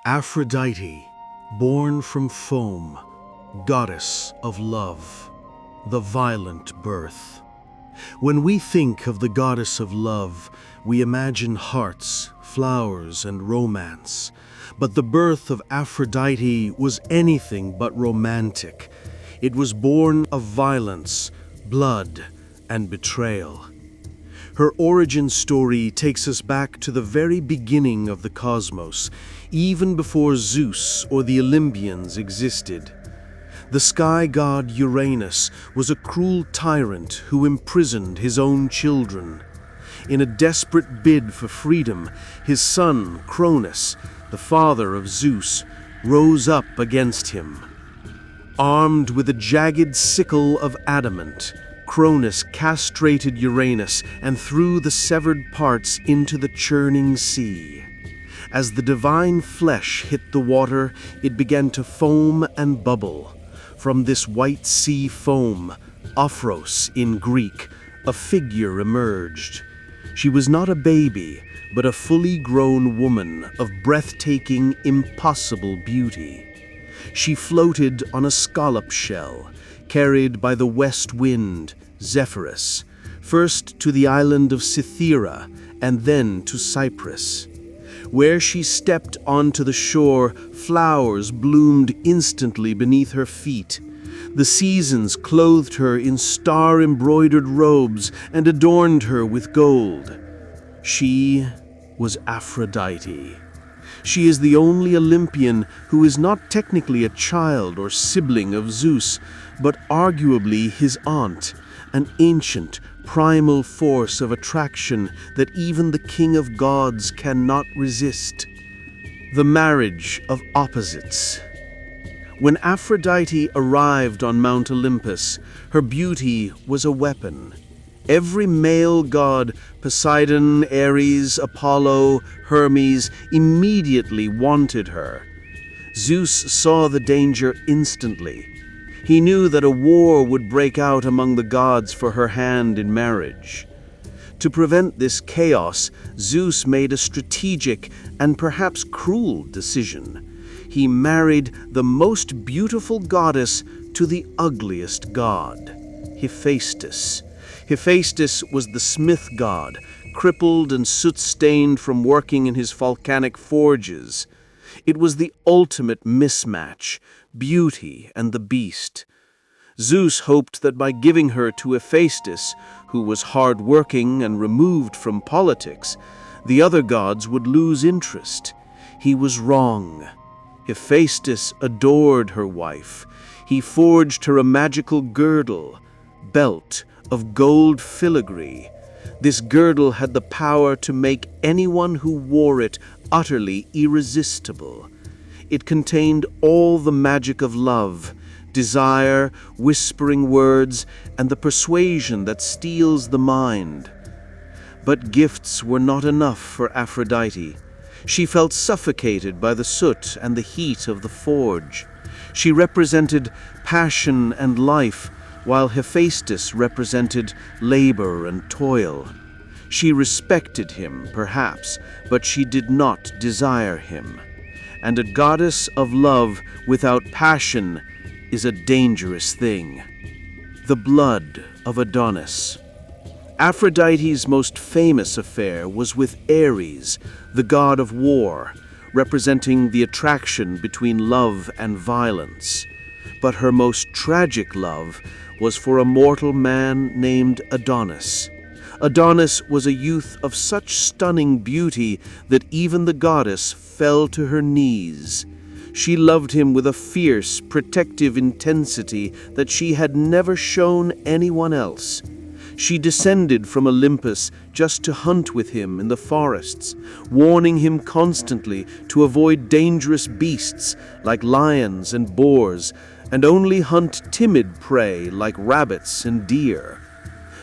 Aphrodite, born from foam, goddess of love, the violent birth. When we think of the goddess of love, we imagine hearts, flowers, and romance. But the birth of Aphrodite was anything but romantic. It was born of violence, blood, and betrayal. Her origin story takes us back to the very beginning of the cosmos, even before Zeus or the Olympians existed. The sky god Uranus was a cruel tyrant who imprisoned his own children. In a desperate bid for freedom, his son, Cronus, the father of Zeus, rose up against him. Armed with a jagged sickle of adamant, Cronus castrated Uranus and threw the severed parts into the churning sea. As the divine flesh hit the water, it began to foam and bubble. From this white sea foam, Aphros in Greek, a figure emerged. She was not a baby, but a fully grown woman of breathtaking, impossible beauty. She floated on a scallop shell, carried by the west wind, Zephyrus, first to the island of Cythera and then to Cyprus. Where she stepped onto the shore, flowers bloomed instantly beneath her feet. The seasons clothed her in star-embroidered robes and adorned her with gold. She was Aphrodite. She is the only Olympian who is not technically a child or sibling of Zeus, but arguably his aunt, an ancient, primal force of attraction that even the king of gods cannot resist. The marriage of opposites. When Aphrodite arrived on Mount Olympus, her beauty was a weapon. Every male god, Poseidon, Ares, Apollo, Hermes, immediately wanted her. Zeus saw the danger instantly. He knew that a war would break out among the gods for her hand in marriage. To prevent this chaos, Zeus made a strategic and perhaps cruel decision. He married the most beautiful goddess to the ugliest god, Hephaestus. Hephaestus was the smith god, crippled and soot-stained from working in his volcanic forges. It was the ultimate mismatch, beauty and the beast. Zeus hoped that by giving her to Hephaestus, who was hard-working and removed from politics, the other gods would lose interest. He was wrong. Hephaestus adored her wife. He forged her a magical girdle, belt of gold filigree. This girdle had the power to make anyone who wore it utterly irresistible. It contained all the magic of love, desire, whispering words, and the persuasion that steals the mind. But gifts were not enough for Aphrodite. She felt suffocated by the soot and the heat of the forge. She represented passion and life, while Hephaestus represented labor and toil. She respected him, perhaps, but she did not desire him. And a goddess of love without passion is a dangerous thing. The blood of Adonis. Aphrodite's most famous affair was with Ares, the god of war, representing the attraction between love and violence. But her most tragic love was for a mortal man named Adonis. Adonis was a youth of such stunning beauty that even the goddess fell to her knees. She loved him with a fierce, protective intensity that she had never shown anyone else. She descended from Olympus just to hunt with him in the forests, warning him constantly to avoid dangerous beasts like lions and boars, and only hunt timid prey like rabbits and deer.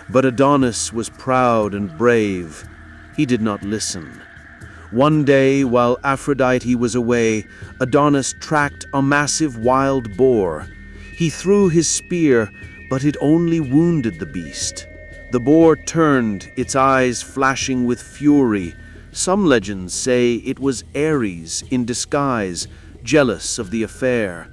But Adonis was proud and brave. He did not listen. One day, while Aphrodite was away, Adonis tracked a massive wild boar. He threw his spear, but it only wounded the beast. The boar turned, its eyes flashing with fury. Some legends say it was Ares in disguise, jealous of the affair.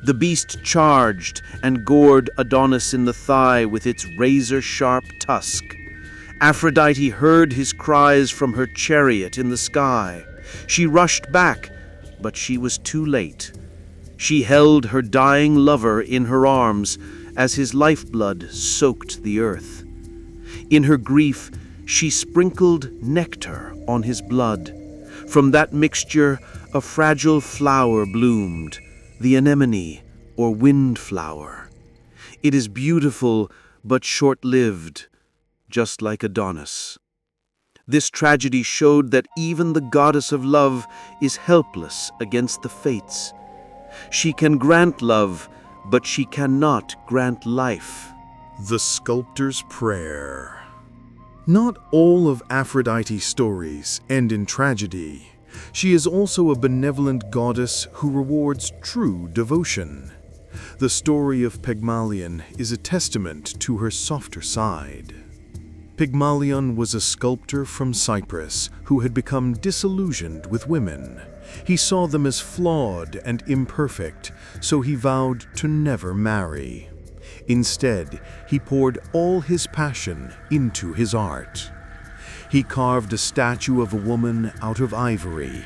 The beast charged and gored Adonis in the thigh with its razor-sharp tusk. Aphrodite heard his cries from her chariot in the sky. She rushed back, but she was too late. She held her dying lover in her arms as his lifeblood soaked the earth. In her grief, she sprinkled nectar on his blood. From that mixture, a fragile flower bloomed, the anemone, or windflower. It is beautiful but short-lived, just like Adonis. This tragedy showed that even the goddess of love is helpless against the fates. She can grant love, but she cannot grant life. The Sculptor's Prayer. Not all of Aphrodite's stories end in tragedy. She is also a benevolent goddess who rewards true devotion. The story of Pygmalion is a testament to her softer side. Pygmalion was a sculptor from Cyprus who had become disillusioned with women. He saw them as flawed and imperfect, so he vowed to never marry. Instead, he poured all his passion into his art. He carved a statue of a woman out of ivory.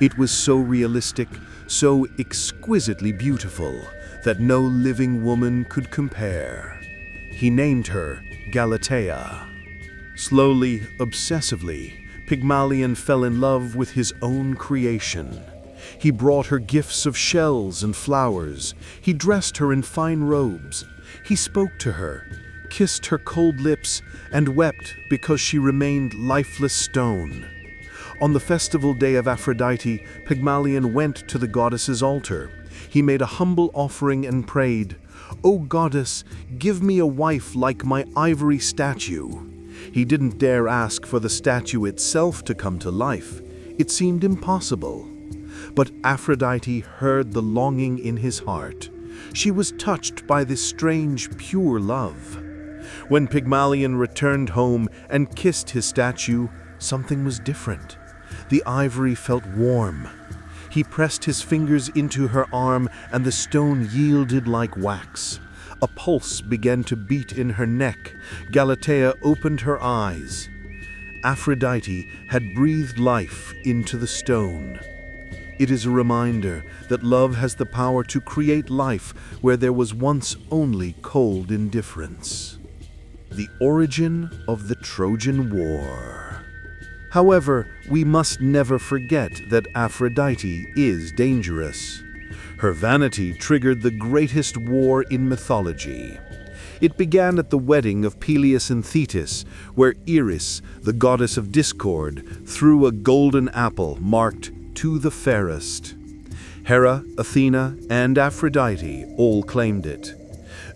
It was so realistic, so exquisitely beautiful, that no living woman could compare. He named her Galatea. Slowly, obsessively, Pygmalion fell in love with his own creation. He brought her gifts of shells and flowers. He dressed her in fine robes. He spoke to her, kissed her cold lips, and wept because she remained lifeless stone. On the festival day of Aphrodite, Pygmalion went to the goddess's altar. He made a humble offering and prayed, "O goddess, give me a wife like my ivory statue." He didn't dare ask for the statue itself to come to life. It seemed impossible. But Aphrodite heard the longing in his heart. She was touched by this strange, pure love. When Pygmalion returned home and kissed his statue, something was different. The ivory felt warm. He pressed his fingers into her arm, and the stone yielded like wax. A pulse began to beat in her neck. Galatea opened her eyes. Aphrodite had breathed life into the stone. It is a reminder that love has the power to create life where there was once only cold indifference. The origin of the Trojan War. However, we must never forget that Aphrodite is dangerous. Her vanity triggered the greatest war in mythology. It began at the wedding of Peleus and Thetis, where Eris, the goddess of discord, threw a golden apple marked "To the fairest." Hera, Athena, and Aphrodite all claimed it.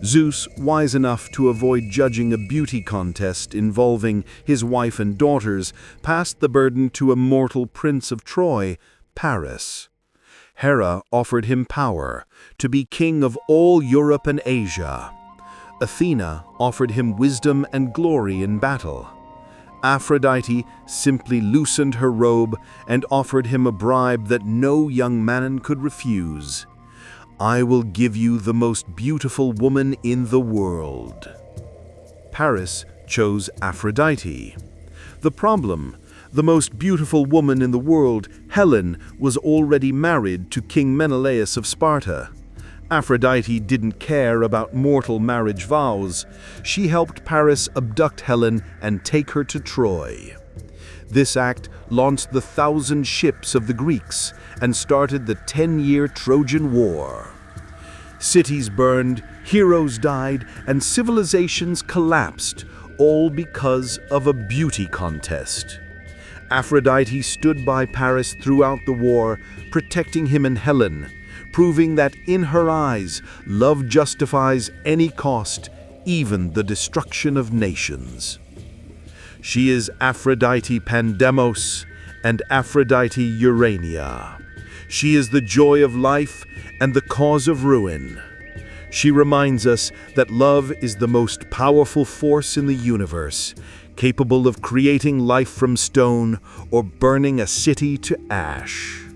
Zeus, wise enough to avoid judging a beauty contest involving his wife and daughters, passed the burden to a mortal prince of Troy, Paris. Hera offered him power, to be king of all Europe and Asia. Athena offered him wisdom and glory in battle. Aphrodite simply loosened her robe and offered him a bribe that no young man could refuse. "I will give you the most beautiful woman in the world." Paris chose Aphrodite. The problem: the most beautiful woman in the world, Helen, was already married to King Menelaus of Sparta. Aphrodite didn't care about mortal marriage vows. She helped Paris abduct Helen and take her to Troy. This act launched the 1,000 ships of the Greeks and started the 10-year Trojan War. Cities burned, heroes died, and civilizations collapsed, all because of a beauty contest. Aphrodite stood by Paris throughout the war, protecting him and Helen, proving that in her eyes, love justifies any cost, even the destruction of nations. She is Aphrodite Pandemos and Aphrodite Urania. She is the joy of life and the cause of ruin. She reminds us that love is the most powerful force in the universe, capable of creating life from stone or burning a city to ash.